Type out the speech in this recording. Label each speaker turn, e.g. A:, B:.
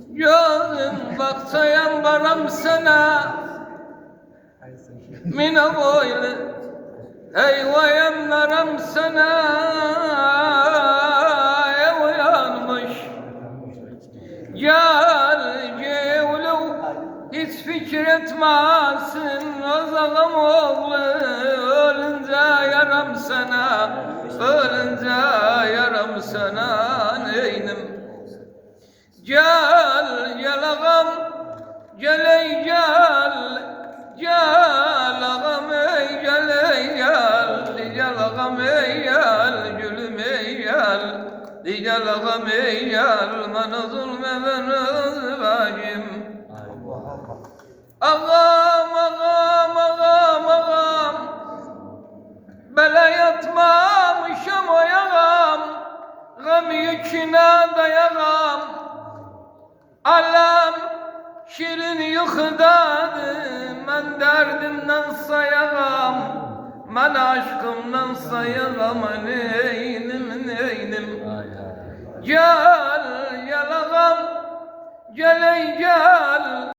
A: Gözüm baksayan baram sana Mina boylu eyvayanlarım sana uyanmış Gel cevlu hiç fikir etmezsin Özalım oğlu ölünce yaram sana Ölünce yaram sana neynim Gel gel ağam gel ey gel Gel ağam ey gel ey gel Gel ağam ey gel gülüm ey gel Gel ağam ey gel bana zulmeden özbacım Ağam ağam ağam ağam Bela yatmamışam o yağam Gam yüküne dayağam Alam şirin yuxudadır Mən dərdimdən sayağam Mən aşkımdan sayağam Neynim neynim Gel gel ağam Gel ey gel